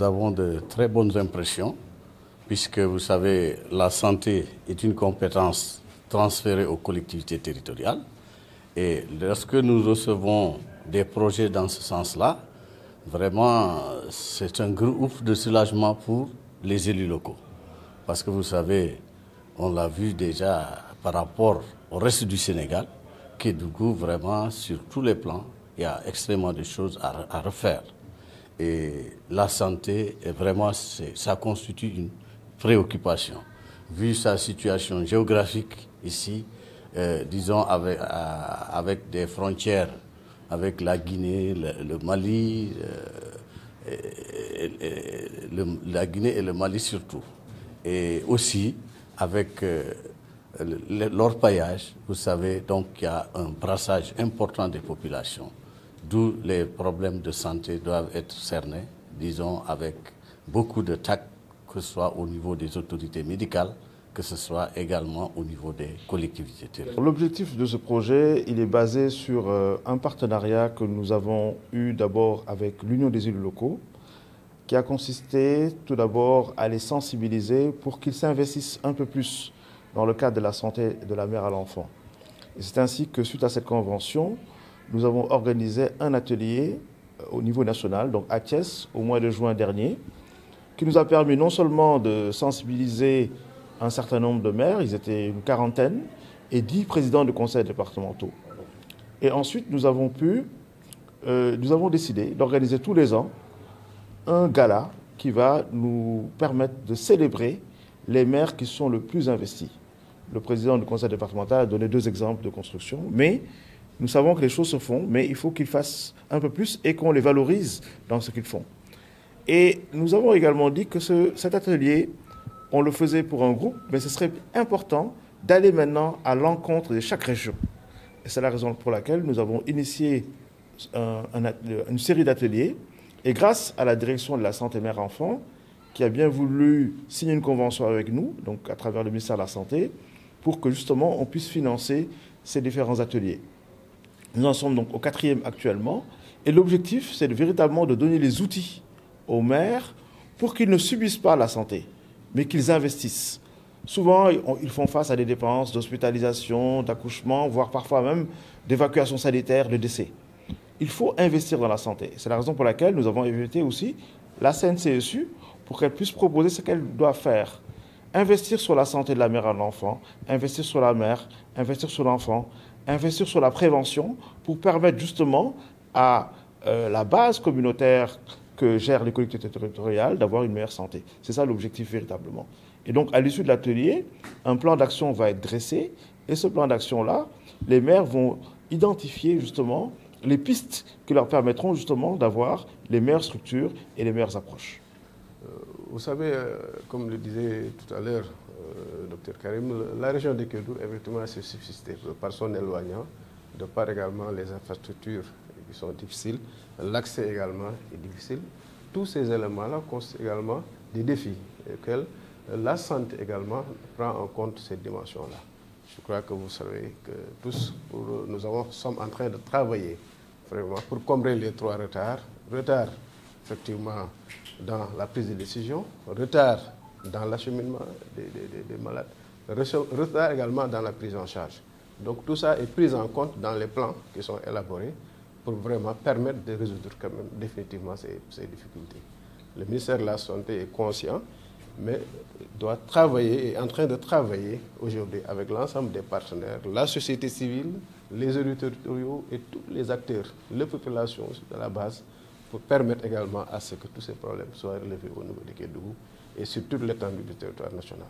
nous avons de très bonnes impressions, puisque vous savez, la santé est une compétence transférée aux collectivités territoriales. Et lorsque nous recevons des projets dans ce sens-là, vraiment, c'est un groupe de soulagement pour les élus locaux. Parce que vous savez, on l'a vu déjà par rapport au reste du Sénégal, Kédougou, vraiment, sur tous les plans, il y a extrêmement de choses à refaire. Et la santé, vraiment, ça constitue une préoccupation. Vu sa situation géographique ici, disons avec des frontières avec la Guinée, le Mali, la Guinée et le Mali surtout. Et aussi avec l'orpaillage, vous savez, donc il y a un brassage important des populations, d'où les problèmes de santé doivent être cernés, disons, avec beaucoup de tact, que ce soit au niveau des autorités médicales, que ce soit également au niveau des collectivités territoriales. L'objectif de ce projet, il est basé sur un partenariat que nous avons eu d'abord avec l'Union des élus locaux, qui a consisté tout d'abord à les sensibiliser pour qu'ils s'investissent un peu plus dans le cadre de la santé de la mère à l'enfant. Et c'est ainsi que, suite à cette convention, nous avons organisé un atelier au niveau national, donc à Thiès, au mois de juin dernier, qui nous a permis non seulement de sensibiliser un certain nombre de maires, ils étaient une quarantaine, et 10 présidents de conseils départementaux. Et ensuite, nous avons décidé d'organiser tous les ans un gala qui va nous permettre de célébrer les maires qui sont le plus investis. Le président du conseil départemental a donné 2 exemples de construction, mais nous savons que les choses se font, mais il faut qu'ils fassent un peu plus et qu'on les valorise dans ce qu'ils font. Et nous avons également dit que cet atelier, on le faisait pour un groupe, mais ce serait important d'aller maintenant à l'encontre de chaque région. Et c'est la raison pour laquelle nous avons initié une série d'ateliers. Et grâce à la direction de la santé mère-enfant, qui a bien voulu signer une convention avec nous, donc à travers le ministère de la Santé, pour que justement on puisse financer ces différents ateliers. Nous en sommes donc au 4e actuellement. Et l'objectif, c'est véritablement de donner les outils aux maires pour qu'ils ne subissent pas la santé, mais qu'ils investissent. Souvent, ils font face à des dépenses d'hospitalisation, d'accouchement, voire parfois même d'évacuation sanitaire, de décès. Il faut investir dans la santé. C'est la raison pour laquelle nous avons invité aussi la CNCSU pour qu'elle puisse proposer ce qu'elle doit faire. Investir sur la santé de la mère à l'enfant, investir sur la mère, investir sur l'enfant, investir sur la prévention pour permettre justement à la base communautaire que gèrent les collectivités territoriales d'avoir une meilleure santé. C'est ça l'objectif véritablement. Et donc, à l'issue de l'atelier, un plan d'action va être dressé. Et ce plan d'action-là, les maires vont identifier justement les pistes qui leur permettront justement d'avoir les meilleures structures et les meilleures approches. Vous savez, comme le disait tout à l'heure Dr Karim, la région de Kédougou, effectivement, s'est subsistée par son éloignement, de par également les infrastructures qui sont difficiles, l'accès également est difficile. Tous ces éléments-là constituent également des défis auxquels la santé également prend en compte ces dimensions-là. Je crois que vous savez que tous, nous sommes en train de travailler vraiment pour combler les 3 retards. Retard, effectivement, dans la prise de décision, retard dans l'acheminement des malades, retard également dans la prise en charge. Donc tout ça est pris en compte dans les plans qui sont élaborés pour vraiment permettre de résoudre quand même définitivement ces difficultés. Le ministère de la Santé est conscient, mais doit travailler, est en train de travailler aujourd'hui avec l'ensemble des partenaires, la société civile, les élus territoriaux et tous les acteurs, les populations de la base, pour permettre également à ce que tous ces problèmes soient relevés au niveau de Kédougou et sur toute l'étendue du territoire national.